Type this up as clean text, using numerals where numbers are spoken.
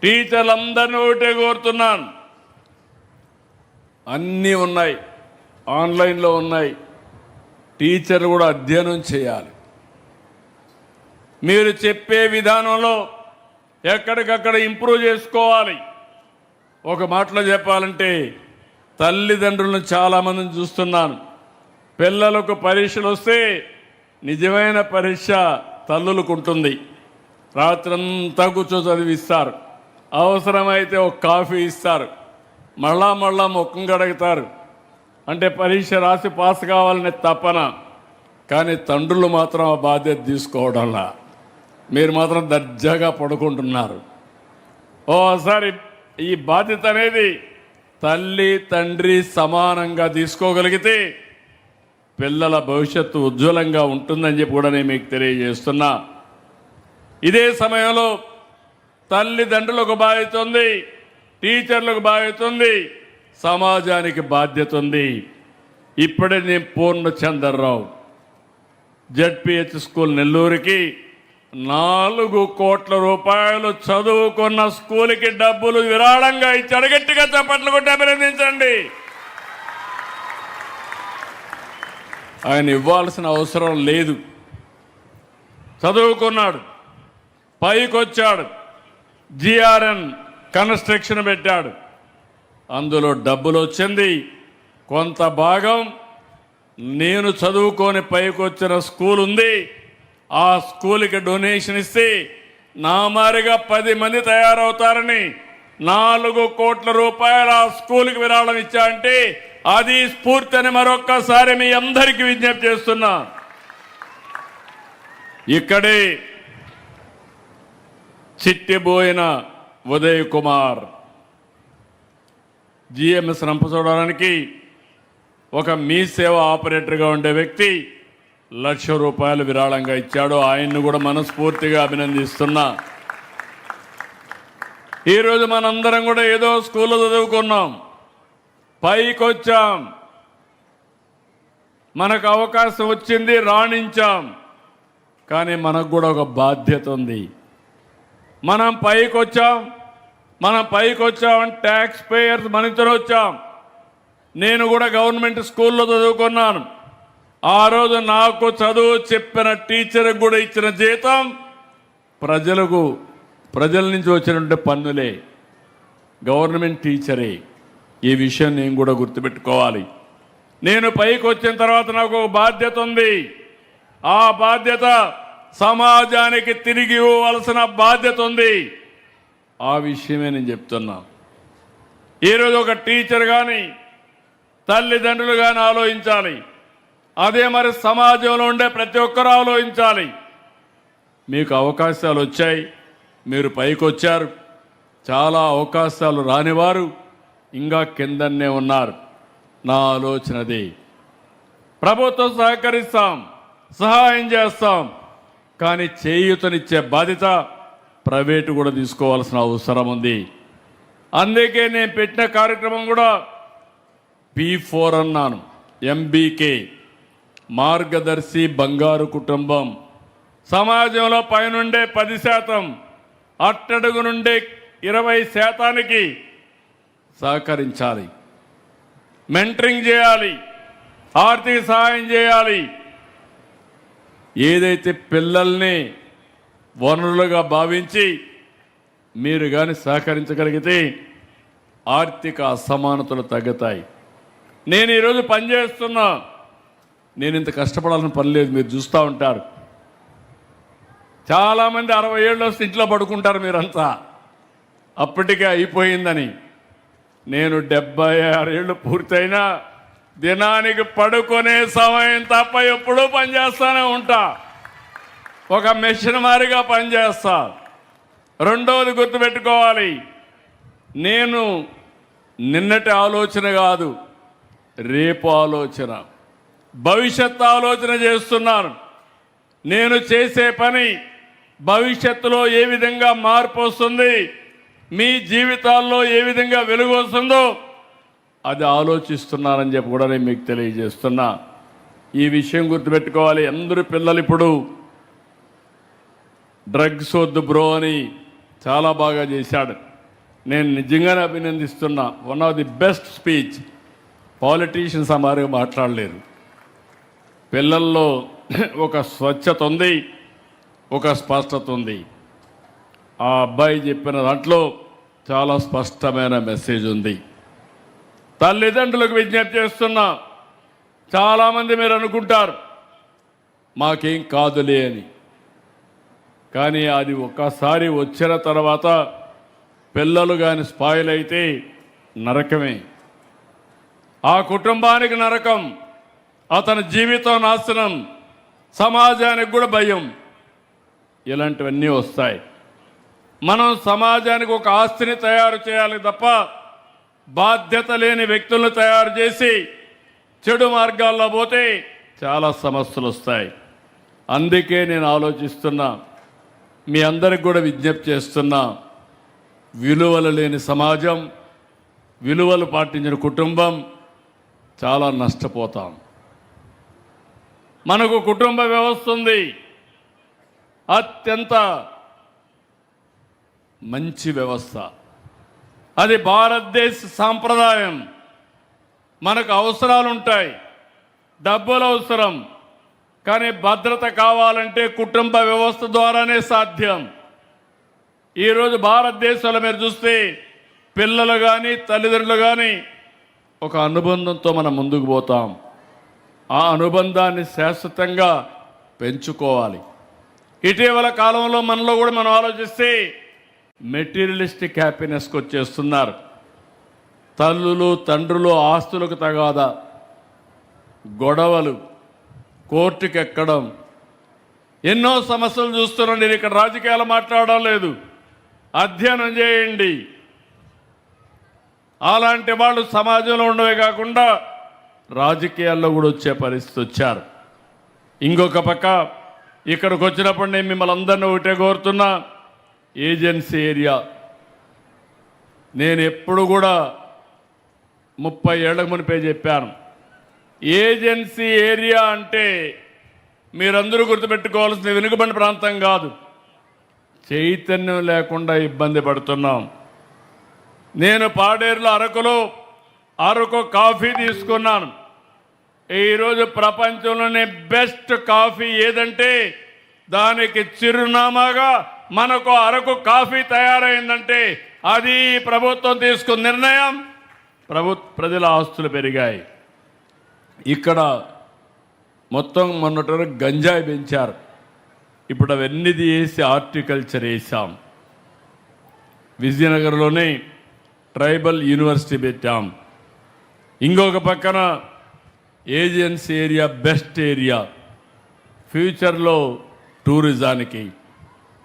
టీచర్లందరినీ ఒకటే కోరుతున్నాను, అన్నీ ఉన్నాయి, ఆన్లైన్లో ఉన్నాయి, టీచర్లు కూడా అధ్యయనం చేయాలి. మీరు చెప్పే విధానంలో ఎక్కడికక్కడ ఇంప్రూవ్ చేసుకోవాలి. ఒక మాటలో చెప్పాలంటే తల్లిదండ్రులను చాలామందిని చూస్తున్నాను, పిల్లలకు పరీక్షలు వస్తే నిజమైన పరీక్ష తల్లులకు ఉంటుంది. రాత్రంతా కూర్చో చదివిస్తారు, అవసరమైతే ఒక కాఫీ ఇస్తారు, మళ్ళా ముఖం కడుగుతారు. అంటే పరీక్ష రాసి పాస్ కావాలనే తపన. కానీ తండ్రులు మాత్రం ఆ బాధ్యత తీసుకోవడంలా మీరు మాత్రం దర్జాగా పడుకుంటున్నారు. ఓసారి ఈ బాధ్యత అనేది తల్లి తండ్రి సమానంగా తీసుకోగలిగితే పిల్లల భవిష్యత్తు ఉజ్వలంగా ఉంటుందని చెప్పి కూడా నేను మీకు తెలియజేస్తున్నా. ఇదే సమయంలో తల్లిదండ్రులకు బాధ్యత ఉంది, టీచర్లకు బాధ్యత ఉంది, సమాజానికి బాధ్యత ఉంది. ఇప్పుడే నేను పూర్ణచంద్రరావు జెడ్పీహెచ్ స్కూల్ నెల్లూరుకి 4 కోట్ల రూపాయలు చదువుకున్న స్కూల్కి డబ్బులు విరాళంగా ఇచ్చాడు. గట్టిగా చప్పట్లు కొట్టి అభినందించండి. ఆయన ఇవ్వాల్సిన అవసరం లేదు, చదువుకున్నాడు, పైకొచ్చాడు, జిఆర్ఎన్ కన్స్ట్రక్షన్ పెట్టాడు, అందులో డబ్బులు వచ్చింది. కొంత భాగం నేను చదువుకొని పైకొచ్చిన స్కూల్ ఉంది, ఆ స్కూల్కి డొనేషన్ ఇస్తే నా మారిగా 10 మంది తయారవుతారని 4 కోట్ల రూపాయలు ఆ స్కూల్కి విరాళం ఇచ్చా. అంటే అది స్ఫూర్తి అని మరొక్కసారి మీ అందరికీ విజ్ఞప్తి చేస్తున్నా. ఇక్కడే చిట్టిబోయిన ఉదయ్ కుమార్ జిఎంఎస్ రంపచోడవరానికి ఒక మీ సేవ ఆపరేటర్గా ఉండే వ్యక్తి 1,00,000 రూపాయలు విరాళంగా ఇచ్చాడు. ఆయన్ను కూడా మనస్ఫూర్తిగా అభినందిస్తున్నా. ఈరోజు మనందరం కూడా ఏదో స్కూల్లో చదువుకున్నాం, పైకొచ్చాం, మనకు అవకాశం వచ్చింది, రాణించాం. కానీ మనకు కూడా ఒక బాధ్యత ఉంది. మనం పైకొచ్చాం ట్యాక్స్ పేయర్స్ మనతో వచ్చాం. నేను కూడా గవర్నమెంట్ స్కూల్లో చదువుకున్నాను. ఆ రోజు నాకు చదువు చెప్పిన టీచర్కి కూడా ఇచ్చిన జీతం ప్రజల నుంచి వచ్చినటువంటి పన్నులే, గవర్నమెంట్ టీచరే. ఈ విషయం నేను కూడా గుర్తుపెట్టుకోవాలి. నేను పైకి వచ్చిన తర్వాత నాకు ఒక బాధ్యత ఉంది. ఆ బాధ్యత సమాజానికి తిరిగి ఇవ్వవలసిన బాధ్యత ఉంది. ఆ విషయమే నేను చెప్తున్నా. ఈరోజు ఒక టీచర్ కానీ తల్లిదండ్రులు కానీ ఆలోచించాలి. అదే మరి సమాజంలో ఉండే ప్రతి ఒక్కరూ ఆలోచించాలి. మీకు అవకాశాలు వచ్చాయి, మీరు పైకి వచ్చారు. చాలా అవకాశాలు రానివారు ఇంకా కిందనే ఉన్నారు. నా ఆలోచనది, ప్రభుత్వం సహకరిస్తాం, సహాయం చేస్తాం, కానీ చేయూతనిచ్చే బాధ్యత ప్రైవేటు కూడా తీసుకోవాల్సిన అవసరం ఉంది. అందుకే నేను పెట్టిన కార్యక్రమం కూడా P4 అన్నాను. MBK మార్గదర్శి బంగారు కుటుంబం. సమాజంలో పైనుండే 10%, అట్టడుగు నుండే 20%కి సహకరించాలి, మెంటరింగ్ చేయాలి, ఆర్థిక సహాయం చేయాలి. ఏదైతే పిల్లల్ని వనరులుగా భావించి మీరు కానీ సహకరించగలిగితే ఆర్థిక అసమానతలు తగ్గుతాయి. నేను ఈరోజు పనిచేస్తున్నా, నేను ఇంత కష్టపడాలని పని లేదు. మీరు చూస్తూ ఉంటారు, చాలామంది 60 ఏళ్ళు వస్తే ఇంట్లో పడుకుంటారు మీరంతా, అప్పటికే అయిపోయిందని. నేను 76 ఏళ్ళు పూర్తయినా దినానికి పడుకునే సమయం తప్ప ఎప్పుడూ పనిచేస్తూనే ఉంటా. ఒక మెషిన్ మారిగా పనిచేస్తా. రెండవది గుర్తుపెట్టుకోవాలి, నేను నిన్నటి ఆలోచన కాదు, రేపు ఆలోచన, భవిష్యత్తు ఆలోచన చేస్తున్నాను. నేను చేసే పని భవిష్యత్తులో ఏ విధంగా మార్పు వస్తుంది, మీ జీవితాల్లో ఏ విధంగా వెలుగు వస్తుందో అది ఆలోచిస్తున్నానని చెప్పి కూడా నేను మీకు తెలియజేస్తున్నా. ఈ విషయం గుర్తుపెట్టుకోవాలి. అందరూ పిల్లలు ఇప్పుడు డ్రగ్స్ వద్దు బ్రో అని చాలా బాగా చేశాడు. నేను నిజంగానే అభినందిస్తున్నా. One of the best speech. Politicians ఆ మాదిరిగా మాట్లాడలేరు. పిల్లల్లో ఒక స్వచ్ఛత ఉంది, ఒక స్పష్టత ఉంది. ఆ అబ్బాయి చెప్పిన దాంట్లో చాలా స్పష్టమైన మెసేజ్ ఉంది. తల్లిదండ్రులకు విజ్ఞప్తి చేస్తున్నా. చాలామంది మీరు అనుకుంటారు మాకేం కాదులే అని, కానీ అది ఒక్కసారి వచ్చిన తర్వాత పిల్లలు కానీ స్పాయిల్ అయితే నరకమే. ఆ కుటుంబానికి నరకం, అతని జీవితం నాశనం, సమాజానికి కూడా భయం. ఇలాంటివన్నీ వస్తాయి. మనం సమాజానికి ఒక ఆస్తిని తయారు చేయాలి తప్ప బాధ్యత లేని వ్యక్తులను తయారు చేసి చెడు మార్గాల్లో పోతే చాలా సమస్యలు వస్తాయి. అందుకే నేను ఆలోచిస్తున్నా, మీ అందరికి కూడా విజ్ఞప్తి చేస్తున్నా, విలువలు లేని సమాజం, విలువలు పాటించిన కుటుంబం చాలా నష్టపోతాం. మనకు కుటుంబ వ్యవస్థ ఉంది, అత్యంత మంచి వ్యవస్థ. అది భారతదేశ సాంప్రదాయం. మనకు అవసరాలు ఉంటాయి, డబ్బులు అవసరం, కానీ భద్రత కావాలంటే కుటుంబ వ్యవస్థ ద్వారానే సాధ్యం. ఈరోజు భారతదేశంలో మీరు చూస్తే పిల్లలు కానీ తల్లిదండ్రులు కానీ ఒక అనుబంధంతో మనం ముందుకు పోతాం. ఆ అనుబంధాన్ని శాశ్వతంగా పెంచుకోవాలి. ఇటీవల కాలంలో మనలో కూడా మనం ఆలోచిస్తే మెటీరియలిస్టిక్ హ్యాపీనెస్కి వచ్చేస్తున్నారు. తల్లులు తండ్రులు ఆస్తులకు తగాదా, గొడవలు, కోర్టుకు ఎక్కడం, ఎన్నో సమస్యలు చూస్తున్నాం. నేను ఇక్కడ రాజకీయాలు మాట్లాడడం లేదు, అధ్యయనం చేయండి. అలాంటి వాళ్ళు సమాజంలో ఉండవే కాకుండా రాజకీయాల్లో కూడా వచ్చే పరిస్థితి వచ్చారు. ఇంకొక పక్క ఇక్కడికి వచ్చినప్పుడు నేను మిమ్మల్ని అందరినీ ఒకటే కోరుతున్నా, ఏజెన్సీ ఏరియా. నేను ఎప్పుడు కూడా 30 ఏళ్లకు మునిపే చెప్పాను, ఏజెన్సీ ఏరియా అంటే మీరందరూ గుర్తుపెట్టుకోవాల్సిన వెనుకబడిన ప్రాంతం కాదు. చైతన్యం లేకుండా ఇబ్బంది పడుతున్నాం. నేను పాడేరులో అరకు కాఫీ తీసుకున్నాను. ఈరోజు ప్రపంచంలోనే బెస్ట్ కాఫీ ఏదంటే దానికి చిరునామాగా మనకు అరకు కాఫీ తయారైందంటే అది ప్రభుత్వం తీసుకున్న నిర్ణయం. ప్రజల ఆస్తులు పెరిగాయి. ఇక్కడ మొత్తం మొన్నటి వరకు గంజాయి పెంచారు, ఇప్పుడు అవన్నీ తీసి హార్టికల్చర్ వేసాం. విజయనగరంలోనే ట్రైబల్ యూనివర్సిటీ పెట్టాం. ఇంకొక పక్కన ఏజెన్సీ ఏరియా బెస్ట్ ఏరియా, ఫ్యూచర్లో టూరిజానికి